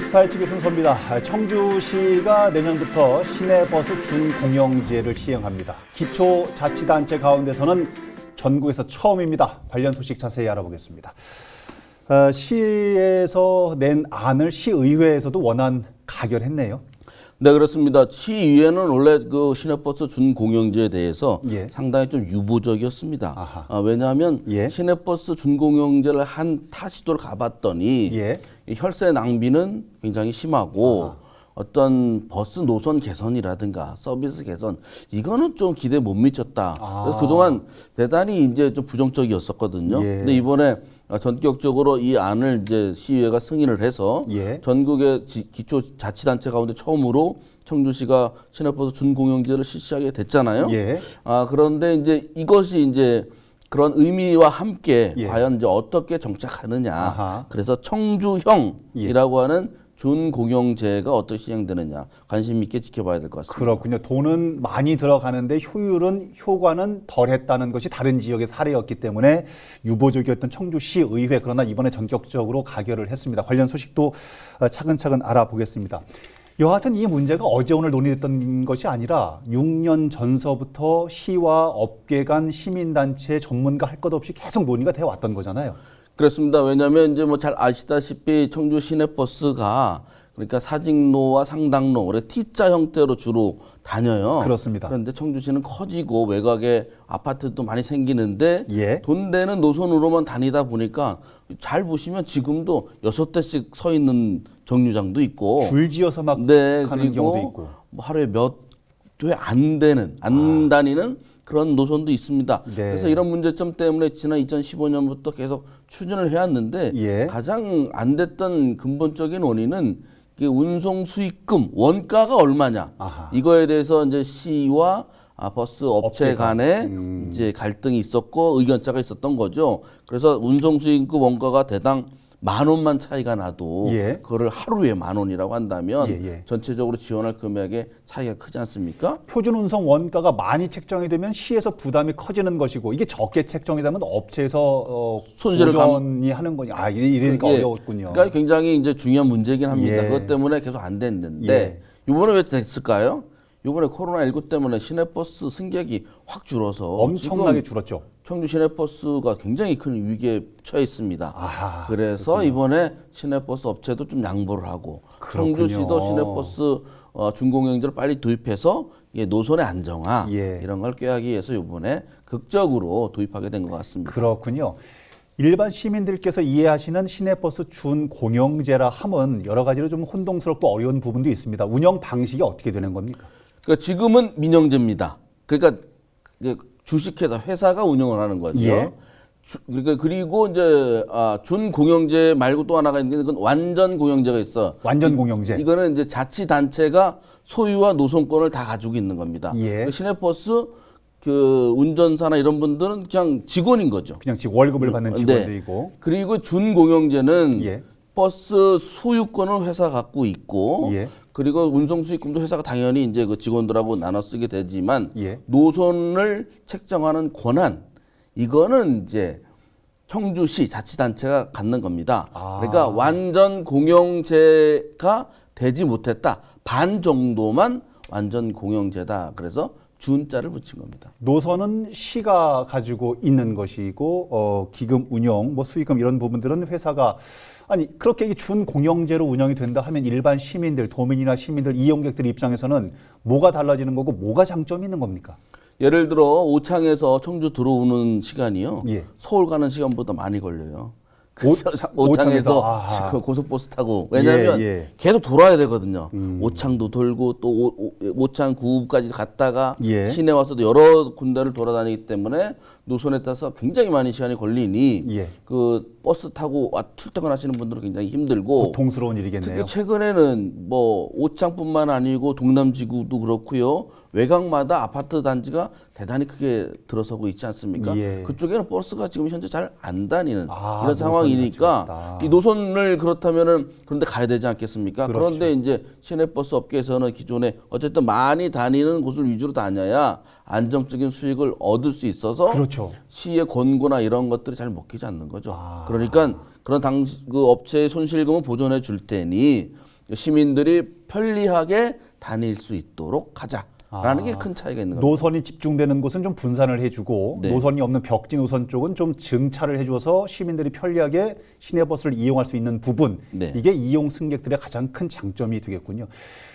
스파이치 순서입니다. 청주시가 내년부터 시내버스 준공영제를 시행합니다. 기초자치단체 가운데서는 전국에서 처음입니다. 관련 소식 자세히 알아보겠습니다. 시에서 낸 안을 시의회에서도 원안 가결했네요. 네, 그렇습니다. 시의회는 원래 그 시내버스 준공영제에 대해서 상당히 좀 유보적이었습니다. 왜냐하면 시내버스 준공영제를 한 타시도를 가봤더니 이 혈세 낭비는 굉장히 심하고 어떤 버스 노선 개선이라든가 서비스 개선 이거는 좀 기대 못 미쳤다. 그래서 그동안 대단히 이제 좀 부정적이었었거든요. 근데 이번에 전격적으로 이 안을 이제 시의회가 승인을 해서 전국의 기초자치단체 가운데 처음으로 청주시가 시내버스 준공영제를 실시하게 됐잖아요. 그런데 이제 이것이 이제 그런 의미와 함께 과연 이제 어떻게 정착하느냐. 그래서 청주형이라고 하는 준공영제가 어떻게 시행되느냐 관심 있게 지켜봐야 될 것 같습니다. 그렇군요. 돈은 많이 들어가는데 효과는 덜했다는 것이 다른 지역의 사례였기 때문에 유보적이었던 청주시의회, 그러나 이번에 전격적으로 가결을 했습니다. 관련 소식도 차근차근 알아보겠습니다. 여하튼 이 문제가 어제 오늘 논의됐던 것이 아니라 6년 전서부터 시와 업계 간 시민단체 전문가 할 것 없이 계속 논의가 되어 왔던 거잖아요. 그렇습니다. 왜냐하면 이제 뭐 잘 아시다시피 청주 시내버스가 그러니까 사직로와 상당로, 원래 T자 형태로 주로 다녀요. 그렇습니다. 그런데 청주시는 커지고 외곽에 아파트도 많이 생기는데 돈 되는 노선으로만 다니다 보니까 잘 보시면 지금도 6대씩 서 있는 정류장도 있고 줄지어서 막 가는 경우도 있고 뭐 하루에 몇 대 안 되는, 안 다니는 그런 노선도 있습니다. 그래서 이런 문제점 때문에 지난 2015년부터 계속 추진을 해왔는데 가장 안 됐던 근본적인 원인은 운송 수익금 원가가 얼마냐 이거에 대해서 이제 시와 버스 업체 간에 이제 갈등이 있었고 의견차가 있었던 거죠. 그래서 운송 수익금 원가가 대당 10,000원만 차이가 나도 그거를 하루에 10,000원이라고 한다면 전체적으로 지원할 금액의 차이가 크지 않습니까? 표준 운송 원가가 많이 책정이 되면 시에서 부담이 커지는 것이고 이게 적게 책정이 되면 업체에서 손실을 보전이 하는 거니 이러니까 어려웠군요. 그러니까 굉장히 이제 중요한 문제긴 합니다. 그것 때문에 계속 안 됐는데 이번에 왜 됐을까요? 이번에 코로나19 때문에 시내버스 승객이 확 줄어서 엄청나게 줄었죠. 청주 시내버스가 굉장히 큰 위기에 처해 있습니다. 그래서 이번에 시내버스 업체도 좀 양보를 하고 청주시도 시내버스 준공영제를 빨리 도입해서 노선의 안정화 이런 걸 꾀하기 위해서 이번에 극적으로 도입하게 된 것 같습니다. 그렇군요. 일반 시민들께서 이해하시는 시내버스 준공영제라 함은 여러 가지로 좀 혼동스럽고 어려운 부분도 있습니다. 운영 방식이 어떻게 되는 겁니까? 그러니까 지금은 민영제입니다. 그러니까 주식회사, 회사가 운영을 하는 거죠. 그리고 이제 준공영제 말고 또 하나가 있는데 그건 완전 공영제가 있어. 완전 공영제. 이거는 이제 자치단체가 소유와 노선권을 다 가지고 있는 겁니다. 시내버스 그 운전사나 이런 분들은 그냥 직원인 거죠. 그냥 월급을 받는 직원들이고. 그리고 준공영제는 버스 소유권을 회사가 갖고 있고 그리고 운송 수익금도 회사가 당연히 이제 그 직원들하고 나눠 쓰게 되지만 노선을 책정하는 권한 이거는 이제 청주시 자치단체가 갖는 겁니다. 그러니까 완전 공영제가 되지 못했다. 반 정도만 완전 공영제다. 그래서 준자를 붙인 겁니다. 노선은 시가 가지고 있는 것이고 기금 운영, 뭐 수익금 이런 부분들은 회사가 그렇게 준공영제로 운영이 된다 하면 일반 시민들, 도민이나 시민들, 이용객들 입장에서는 뭐가 달라지는 거고 뭐가 장점이 있는 겁니까? 예를 들어 오창에서 청주 들어오는 시간이요. 서울 가는 시간보다 많이 걸려요. 오창에서 고속버스 타고 왜냐하면 계속 돌아야 되거든요. 오창도 돌고 또 오창 구까지 갔다가 시내 와서도 여러 군데를 돌아다니기 때문에 노선에 따라서 굉장히 많은 시간이 걸리니 그 버스 타고 출퇴근하시는 분들은 굉장히 힘들고 고통스러운 일이겠네요. 특히 최근에는 뭐 오창뿐만 아니고 동남지구도 그렇고요. 외곽마다 아파트 단지가 대단히 크게 들어서고 있지 않습니까? 그쪽에는 버스가 지금 현재 잘 안 다니는 이런 상황이니까 이 노선을 그렇다면은 그런데 가야 되지 않겠습니까? 그런데 이제 시내버스 업계에서는 기존에 어쨌든 많이 다니는 곳을 위주로 다녀야 안정적인 수익을 얻을 수 있어서 시의 권고나 이런 것들이 잘 먹히지 않는 거죠. 그러니까 그런 그 업체의 손실금을 보존해 줄 테니 시민들이 편리하게 다닐 수 있도록 하자라는 게 큰 차이가 있는 겁니다. 노선이 집중되는 곳은 좀 분산을 해주고 네. 노선이 없는 벽지 노선 쪽은 좀 증차를 해줘서 시민들이 편리하게 시내버스를 이용할 수 있는 부분, 네. 이게 이용 승객들의 가장 큰 장점이 되겠군요.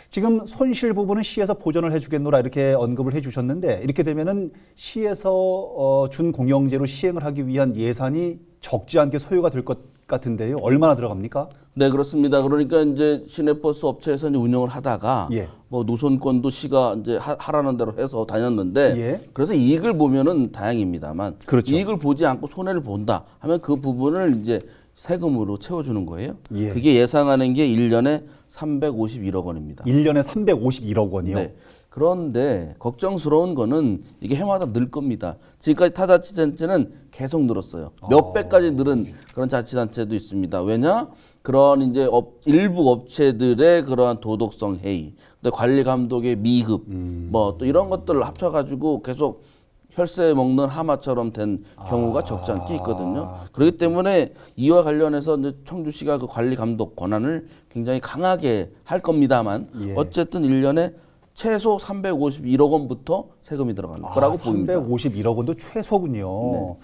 지금 손실 부분은 시에서 보전을 해주겠노라 이렇게 언급을 해주셨는데, 이렇게 되면은 시에서 준 공영제로 시행을 하기 위한 예산이 적지 않게 소요가 될 것 같은데요. 얼마나 들어갑니까? 네, 그렇습니다. 그러니까 이제 시내버스 업체에서 이제 운영을 하다가 예. 뭐 노선권도 시가 이제 하라는 대로 해서 다녔는데 예. 그래서 이익을 보면은 다행입니다만 그렇죠. 이익을 보지 않고 손해를 본다 하면 그 부분을 이제 세금으로 채워주는 거예요. 예. 그게 예상하는 게 1년에 351억 원입니다. 1년에 351억 원이요. 네. 그런데 걱정스러운 거는 이게 해마다 늘 겁니다. 지금까지 타 자치단체는 계속 늘었어요. 몇 배까지 늘은 그런 자치단체도 있습니다. 왜냐? 그런 이제 일부 업체들의 그러한 도덕성 해이, 관리 감독의 미흡, 뭐 또 이런 것들을 합쳐가지고 계속 혈세 먹는 하마처럼 된 경우가 적지 않게 있거든요. 그렇기 때문에 이와 관련해서 이제 청주시가 그 관리 감독 권한을 굉장히 강하게 할 겁니다만 예. 어쨌든 1년에 최소 351억 원부터 세금이 들어가는 거라고 보입니다. 351억 원도 최소군요. 네.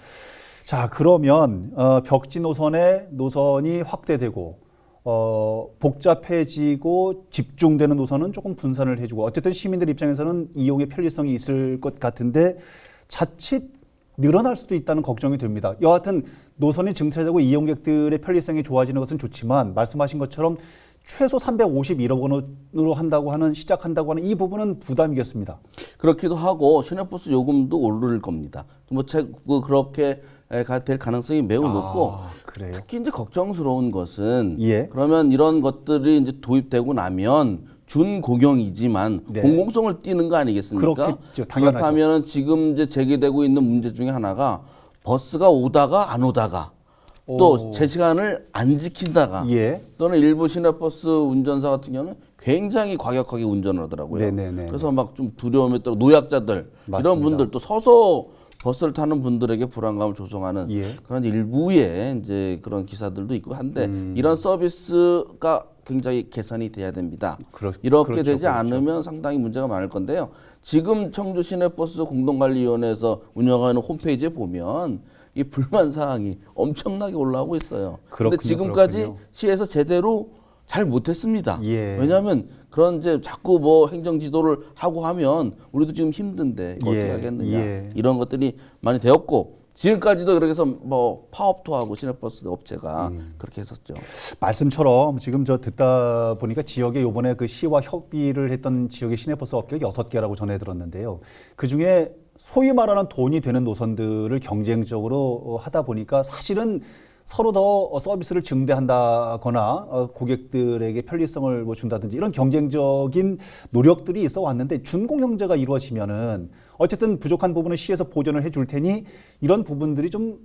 자, 그러면 벽지 노선이 확대되고 복잡해지고 집중되는 노선은 조금 분산을 해주고, 어쨌든 시민들 입장에서는 이용의 편리성이 있을 것 같은데 자칫 늘어날 수도 있다는 걱정이 됩니다. 여하튼 노선이 증차되고 이용객들의 편리성이 좋아지는 것은 좋지만 말씀하신 것처럼 최소 351억 원으로 시작한다고 하는 이 부분은 부담이겠습니다. 그렇기도 하고 시내버스 요금도 오를 겁니다. 그렇게 될 가능성이 매우 높고, 그래요? 특히 이제 걱정스러운 것은 예. 그러면 이런 것들이 이제 도입되고 나면 준공영이지만 네. 공공성을 띠는 거 아니겠습니까? 그렇겠죠. 당연하죠. 그렇다면 지금 이제 제기되고 있는 문제 중에 하나가 버스가 오다가 안 오다가 또 제 시간을 안 지킨다가 예. 또는 일부 시내버스 운전사 같은 경우는 굉장히 과격하게 운전을 하더라고요. 네네네. 그래서 막 좀 두려움에 따라 노약자들 맞습니다. 이런 분들 또 서서 버스를 타는 분들에게 불안감을 조성하는 예. 그런 일부의 이제 그런 기사들도 있고 한데 이런 서비스가 굉장히 개선이 돼야 됩니다. 이렇게 그렇죠, 되지 않으면 상당히 문제가 많을 건데요. 지금 청주 시내버스 공동관리위원회에서 운영하는 홈페이지에 보면 이 불만 사항이 엄청나게 올라오고 있어요. 그런데 지금까지 그렇군요. 시에서 제대로 잘 못했습니다. 예. 왜냐하면 그런 이제 자꾸 뭐 행정 지도를 하고 하면 우리도 지금 힘든데 이거 어떻게 예. 하겠느냐 예. 이런 것들이 많이 되었고, 지금까지도 그렇게 해서 뭐 파업도 하고 시내버스 업체가 그렇게 했었죠. 말씀처럼 지금 저 듣다 보니까 지역에 요번에 그 시와 협의를 했던 지역의 시내버스 업계가 6개라고 전해 들었는데요. 그중에 소위 말하는 돈이 되는 노선들을 경쟁적으로 하다 보니까 사실은 서로 더 서비스를 증대한다거나 고객들에게 편리성을 뭐 준다든지 이런 경쟁적인 노력들이 있어 왔는데, 준공영제가 이루어지면은 어쨌든 부족한 부분은 시에서 보전을 해줄 테니 이런 부분들이 좀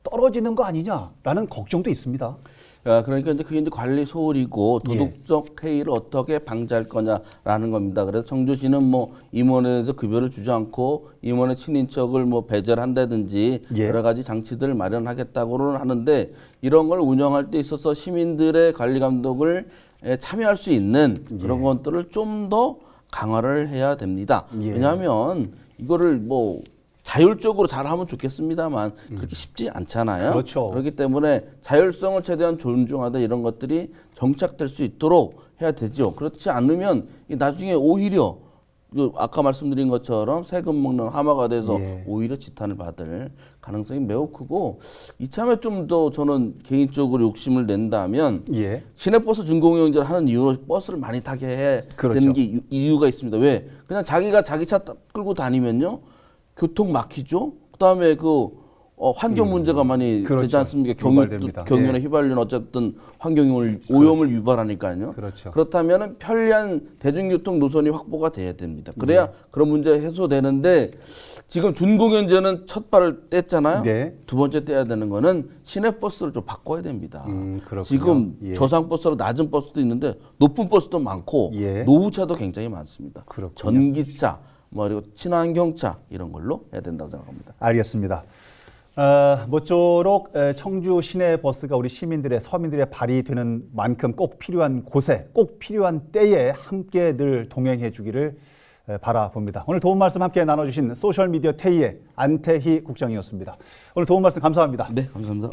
떨어지는 거 아니냐라는 걱정도 있습니다. 그러니까 이제 그게 이제 관리 소홀이고 도덕적 해이를 어떻게 방지할 거냐라는 겁니다. 그래서 청주시는 뭐 임원에서 급여를 주지 않고 임원의 친인척을 뭐 배제를 한다든지 예. 여러 가지 장치들을 마련하겠다고는 하는데, 이런 걸 운영할 때 있어서 시민들의 관리 감독을 참여할 수 있는 그런 것들을 좀 더 강화를 해야 됩니다. 예. 왜냐하면 이거를 뭐 자율적으로 잘하면 좋겠습니다만 그렇게 쉽지 않잖아요. 그렇죠. 그렇기 때문에 자율성을 최대한 존중하다 이런 것들이 정착될 수 있도록 해야 되죠. 그렇지 않으면 나중에 오히려 아까 말씀드린 것처럼 세금 먹는 하마가 돼서 오히려 지탄을 받을 가능성이 매우 크고, 이참에 좀 더 저는 개인적으로 욕심을 낸다면 시내버스 준공영제를 하는 이유로 버스를 많이 타게 해야 되는 게 이유가 있습니다. 왜? 그냥 자기가 자기 차 끌고 다니면요 교통 막히죠. 그다음에 환경 문제가 많이 되지 않습니까? 경유에 휘발유는 어쨌든 오염을 유발하니까요. 그렇죠. 그렇다면 편리한 대중교통 노선이 확보가 돼야 됩니다. 그래야 그런 문제 해소되는데, 지금 준공영제는 첫 발을 뗐잖아요. 두 번째 떼야 되는 거는 시내버스를 좀 바꿔야 됩니다. 지금 저상버스로 낮은 버스도 있는데 높은 버스도 많고 노후차도 굉장히 많습니다. 전기차, 그리고 친환경차 이런 걸로 해야 된다고 생각합니다. 알겠습니다. 모쪼록 청주 시내버스가 우리 시민들의 서민들의 발이 되는 만큼 꼭 필요한 곳에 꼭 필요한 때에 함께 늘 동행해 주기를 바라봅니다. 오늘 도움 말씀 함께 나눠주신 소셜미디어 태희의 안태희 국장이었습니다. 오늘 도움 말씀 감사합니다. 네, 감사합니다.